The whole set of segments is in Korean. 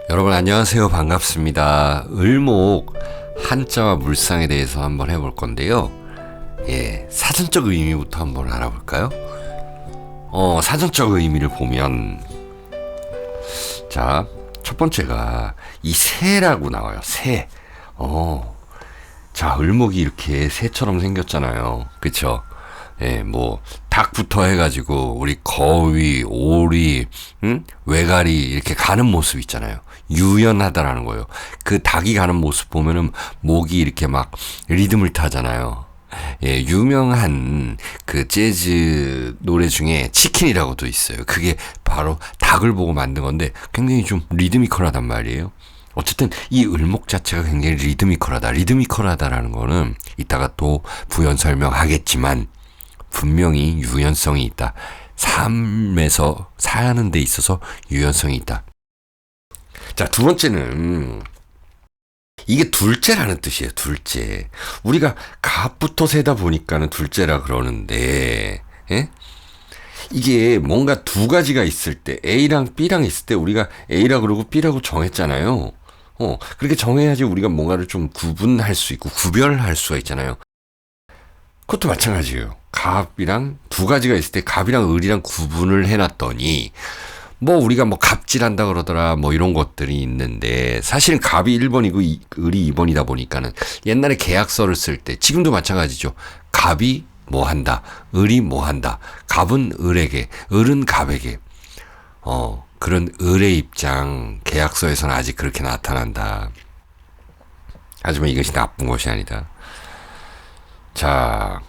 여러분 안녕하세요. 반갑습니다. 을목 한자와 물상에 대해서 한번 해볼 건데요. 사전적 의미부터 한번 알아볼까요? 사전적 의미를 보면 자, 첫 번째가 이 새라고 나와요. 새. 자, 을목이 이렇게 새처럼 생겼잖아요. 그쵸? 뭐 닭부터 해가지고 우리 거위, 오리, 외가리 이렇게 가는 모습 있잖아요. 유연하다라는 거예요. 그 닭이 가는 모습 보면은 목이 이렇게 막 리듬을 타잖아요. 유명한 그 재즈 노래 중에 치킨이라고도 있어요. 그게 바로 닭을 보고 만든 건데 굉장히 좀 리드미컬하단 말이에요. 어쨌든 이 을목 자체가 굉장히 리드미컬하다라는 거는 이따가 또 부연 설명하겠지만 분명히 유연성이 있다. 삶에서 사는 데 있어서 유연성이 있다. 자, 두 번째는 이게 둘째라는 뜻이에요. 둘째. 우리가 갑부터 세다 보니까는 둘째라 그러는데 이게 뭔가 두 가지가 있을 때 A랑 B랑 있을 때 우리가 A라 그러고 B라고 정했잖아요. 그렇게 정해야지 우리가 뭔가를 좀 구분할 수 있고 구별할 수가 있잖아요. 그것도 마찬가지예요. 갑이랑 두 가지가 있을 때 갑이랑 을이랑 구분을 해놨더니 뭐 우리가 뭐 갑질한다 그러더라 뭐 이런 것들이 있는데 사실은 갑이 1번이고 을이 2번이다 보니까는 옛날에 계약서를 쓸 때 지금도 마찬가지죠. 갑이 뭐 한다. 을이 뭐 한다. 갑은 을에게, 을은 갑에게. 그런 을의 입장 계약서에서는 아직 그렇게 나타난다. 하지만 이것이 나쁜 것이 아니다. 자,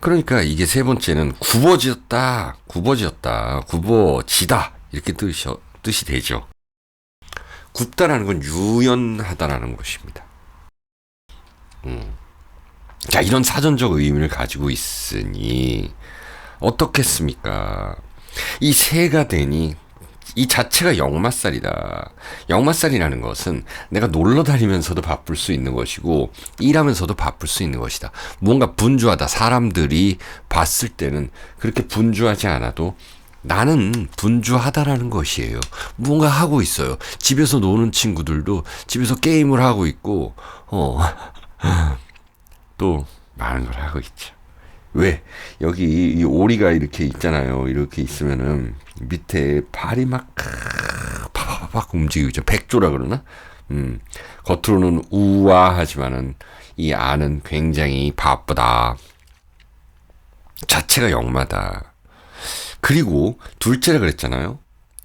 그러니까 이게 세 번째는 굽어지다 이렇게 뜻이 되죠. 굽다라는 건 유연하다라는 것입니다. 자, 이런 사전적 의미를 가지고 있으니 어떻겠습니까? 이 새가 되니 이 자체가 역마살이다. 역마살이라는 것은 내가 놀러 다니면서도 바쁠 수 있는 것이고 일하면서도 바쁠 수 있는 것이다. 뭔가 분주하다. 사람들이 봤을 때는 그렇게 분주하지 않아도 나는 분주하다라는 것이에요. 뭔가 하고 있어요. 집에서 노는 친구들도 집에서 게임을 하고 있고 또 많은 걸 하고 있죠. 왜? 여기 이 오리가 이렇게 있잖아요. 이렇게 있으면은 밑에 발이 막 팍팍팍 움직이고 있죠. 백조라 그러나? 겉으로는 우아하지만은 이 안은 굉장히 바쁘다. 자체가 역마다. 그리고 둘째라 그랬잖아요.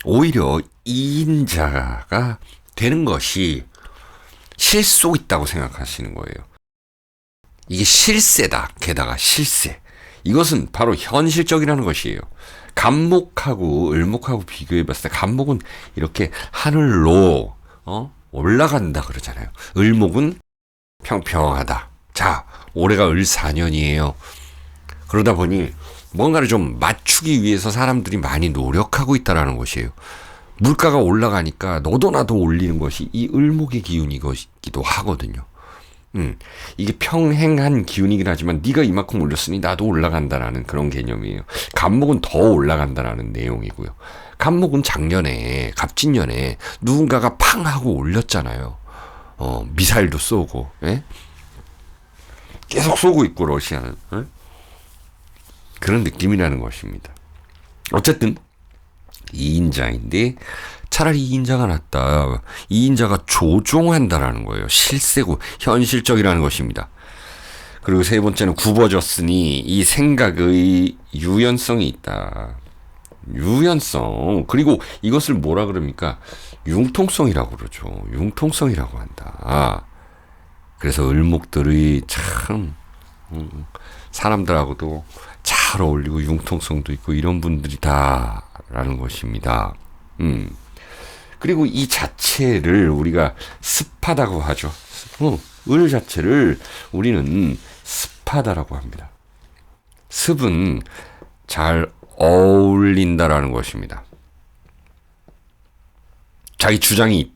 오히려 이인자가 되는 것이 실속 있다고 생각하시는 거예요. 이게 실세다. 게다가 실세. 이것은 바로 현실적이라는 것이에요. 갑목하고 을목하고 비교해봤을 때 갑목은 이렇게 하늘로 올라간다 그러잖아요. 을목은 평평하다. 자, 올해가 을사년이에요. 그러다 보니 뭔가를 좀 맞추기 위해서 사람들이 많이 노력하고 있다라는 것이에요. 물가가 올라가니까 너도 나도 올리는 것이 이 을목의 기운이기도 하거든요. 이게 평행한 기운이긴 하지만 네가 이만큼 올렸으니 나도 올라간다라는 그런 개념이에요. 갑목은 더 올라간다라는 내용이고요. 갑목은 작년에 갑진년에 누군가가 팡 하고 올렸잖아요. 미사일도 쏘고 계속 쏘고 있고 러시아는 그런 느낌이라는 것입니다. 어쨌든 2인자인데 차라리 2인자가 낫다. 2인자가 조종한다라는 거예요. 실세고 현실적이라는 것입니다. 그리고 세 번째는 굽어졌으니 이 생각의 유연성이 있다. 유연성. 그리고 이것을 뭐라 그럽니까? 융통성이라고 그러죠. 융통성이라고 한다. 그래서 을목들이 참 사람들하고도 잘 어울리고 융통성도 있고 이런 분들이다라는 것입니다. 그리고 이 자체를 우리가 습하다고 하죠. 을 자체를 우리는 습하다라고 합니다. 습은 잘 어울린다라는 것입니다. 자기 주장이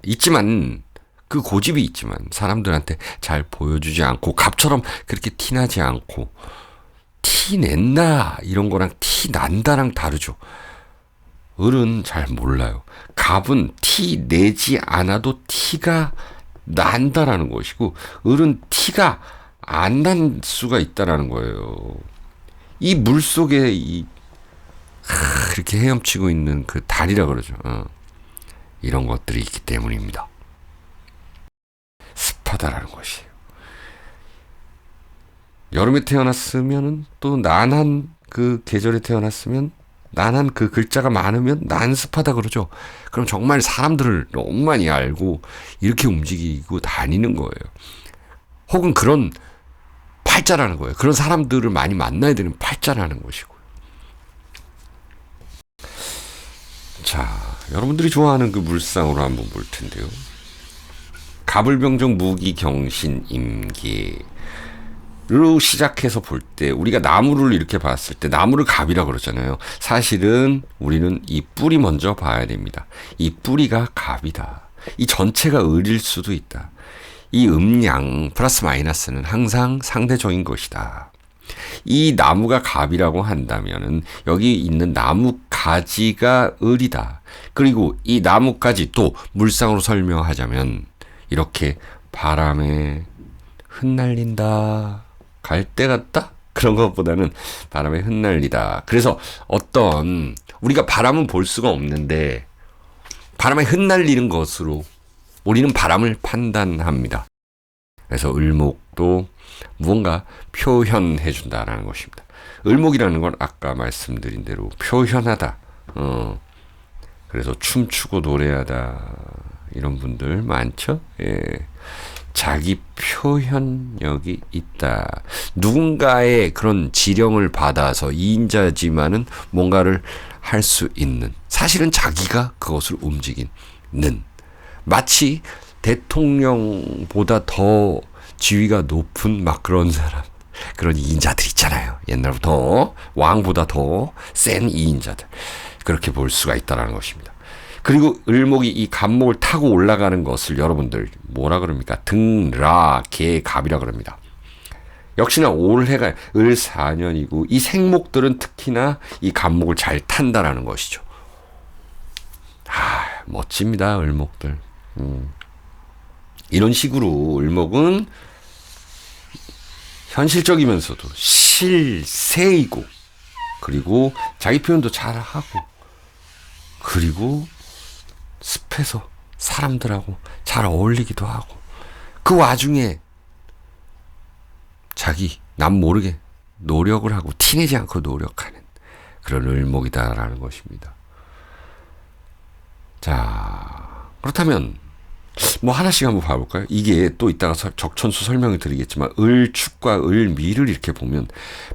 있지만 그 고집이 있지만 사람들한테 잘 보여주지 않고 갑처럼 그렇게 티나지 않고 티 낸다 이런 거랑 티 난다랑 다르죠. 을은 잘 몰라요. 갑은 티 내지 않아도 티가 난다라는 것이고, 을은 티가 안 난 수가 있다라는 거예요. 이 물 속에 이렇게 헤엄치고 있는 그 달이라 그러죠. 이런 것들이 있기 때문입니다. 습하다라는 것이에요. 여름에 태어났으면은 또 난한 그 계절에 태어났으면 난한 그 글자가 많으면 난습하다 그러죠. 그럼 정말 사람들을 너무 많이 알고 이렇게 움직이고 다니는 거예요. 혹은 그런 팔자라는 거예요. 그런 사람들을 많이 만나야 되는 팔자라는 것이고요. 자, 여러분들이 좋아하는 그 물상으로 한번 볼 텐데요. 갑을병정 무기경신 임기 로 시작해서 볼 때 우리가 나무를 이렇게 봤을 때 나무를 갑이라 그러잖아요. 사실은 우리는 이 뿌리 먼저 봐야 됩니다. 이 뿌리가 갑이다. 이 전체가 을일 수도 있다. 이 음양 플러스 마이너스는 항상 상대적인 것이다. 이 나무가 갑이라고 한다면은 여기 있는 나무 가지가 을이다. 그리고 이 나무까지 또 물상으로 설명하자면 이렇게 바람에 흩날린다. 갈대 같다? 그런 것보다는 바람에 흩날리다. 그래서 어떤 우리가 바람은 볼 수가 없는데 바람에 흩날리는 것으로 우리는 바람을 판단합니다. 그래서 을목도 무언가 표현해 준다라는 것입니다. 을목이라는 건 아까 말씀드린 대로 표현하다. 그래서 춤추고 노래하다 이런 분들 많죠. 예. 자기 표현력이 있다. 누군가의 그런 지령을 받아서 2인자지만은 뭔가를 할 수 있는, 사실은 자기가 그것을 움직이는, 마치 대통령보다 더 지위가 높은 막 그런 사람, 그런 2인자들 있잖아요. 옛날부터 왕보다 더 센 2인자들. 그렇게 볼 수가 있다는 것입니다. 그리고 을목이 이 갑목을 타고 올라가는 것을 여러분들 뭐라 그럽니까? 등라 개갑이라 그럽니다. 역시나 올해가 을 4년이고 이 생목들은 특히나 이 갑목을 잘 탄다라는 것이죠. 멋집니다, 을목들. 이런 식으로 을목은 현실적이면서도 실세이고, 그리고 자기 표현도 잘하고, 그리고 습해서 사람들하고 잘 어울리기도 하고, 그 와중에 자기 남 모르게 노력을 하고 티내지 않고 노력하는 그런 을목이다라는 것입니다. 자, 그렇다면 뭐 하나씩 한번 봐볼까요? 이게 또 이따가 적천수 설명을 드리겠지만 을축과 을미를 이렇게 보면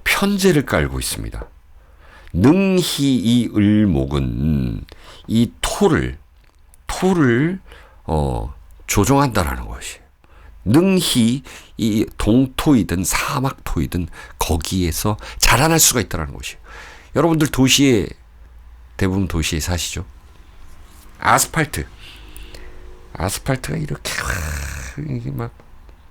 편제를 깔고 있습니다. 능히 이 을목은 이 토를 조종한다라는 것이에요. 능히 이 동토이든 사막토이든 거기에서 자라날 수가 있다는 것이에요. 여러분들 대부분 도시에 사시죠? 아스팔트가 이렇게 막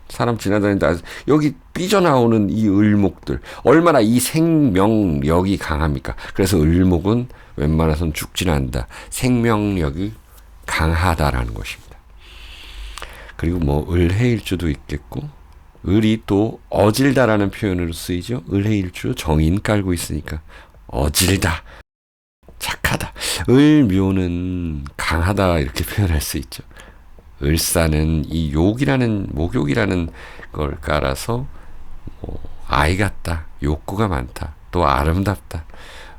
사람 지나다니다 여기 삐져나오는 이 을목들 얼마나 이 생명력이 강합니까? 그래서 을목은 웬만해선 죽지는 않는다. 생명력이 강하다라는 것입니다. 그리고 뭐 을해일주도 있겠고, 을이 또 어질다라는 표현으로 쓰이죠. 을해일주 정인 깔고 있으니까 어질다, 착하다. 을묘는 강하다 이렇게 표현할 수 있죠. 을사는 이 목욕이라는 걸 깔아서 아이 같다, 욕구가 많다, 또 아름답다.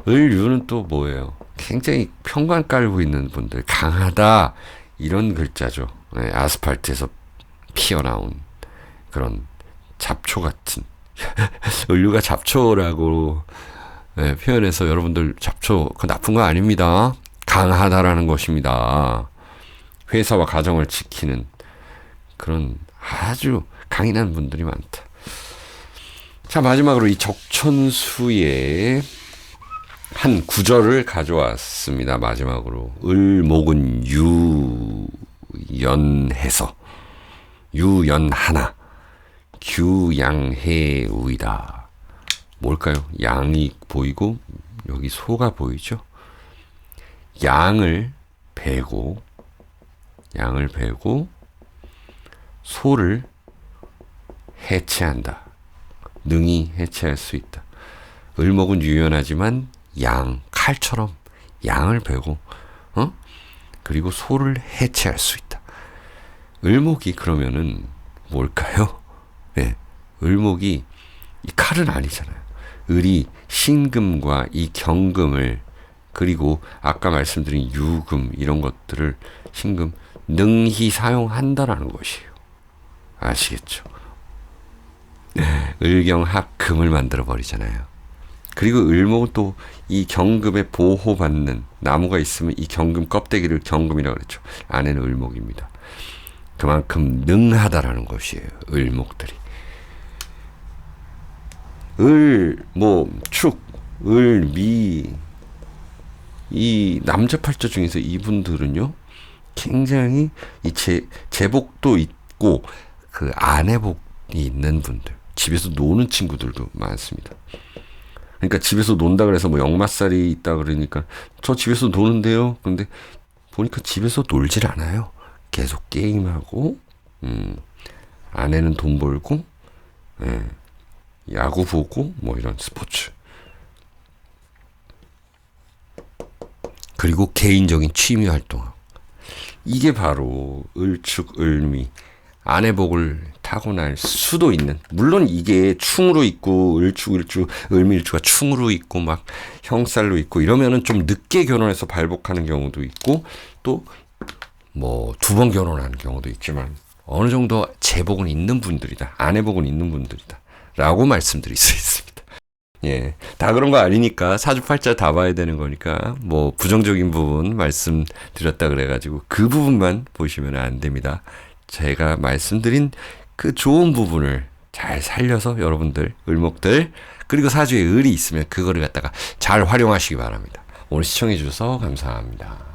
을유는 또 뭐예요? 굉장히 평관 깔고 있는 분들, 강하다 이런 글자죠. 네, 아스팔트에서 피어나온 그런 잡초 같은 을류가 잡초라고 표현해서 여러분들 잡초 그 나쁜 거 아닙니다. 강하다라는 것입니다. 회사와 가정을 지키는 그런 아주 강인한 분들이 많다. 자, 마지막으로 이 적천수의 한 구절을 가져왔습니다. 마지막으로 을목은 유연해서 유연하나 규양해우이다. 뭘까요? 양이 보이고 여기 소가 보이죠? 양을 베고 소를 해체한다. 능히 해체할 수 있다. 을목은 유연하지만 칼처럼 양을 베고 그리고 소를 해체할 수 있다. 을목이 그러면은 뭘까요? 네, 을목이 이 칼은 아니잖아요. 을이 신금과 이 경금을 그리고 아까 말씀드린 유금 이런 것들을 신금 능히 사용한다라는 것이에요. 아시겠죠? 을경합금을 만들어 버리잖아요. 그리고 을목은 또 이 경금에 보호받는 나무가 있으면 이 경금 껍데기를 경금이라고 그랬죠. 안에는 을목입니다. 그만큼 능하다라는 것이에요. 을목들이. 축, 미, 이 남자팔자 중에서 이분들은요, 굉장히 이 제복도 있고 그 아내복이 있는 분들, 집에서 노는 친구들도 많습니다. 그러니까 집에서 논다 그래서 뭐 역마살이 있다 그러니까 저 집에서 노는데요. 근데 보니까 집에서 놀질 않아요. 계속 게임하고, 아내는 돈 벌고, 야구 보고, 뭐 이런 스포츠. 그리고 개인적인 취미 활동하고. 이게 바로 을축, 을미. 아내복을 타고날 수도 있는. 물론 이게 충으로 있고, 을축, 을미일주가 충으로 있고, 막 형살로 있고, 이러면은 좀 늦게 결혼해서 발복하는 경우도 있고, 또 뭐 두 번 결혼하는 경우도 있지만 어느 정도 제복은 있는 분들이다. 아내복은 있는 분들이다. 라고 말씀드릴 수 있습니다. 예. 다 그런 거 아니니까 사주팔자 다 봐야 되는 거니까 뭐 부정적인 부분 말씀드렸다 그래가지고 그 부분만 보시면 안 됩니다. 제가 말씀드린 그 좋은 부분을 잘 살려서 여러분들 을목들 그리고 사주에 을이 있으면 그거를 갖다가 잘 활용하시기 바랍니다. 오늘 시청해 주셔서 감사합니다.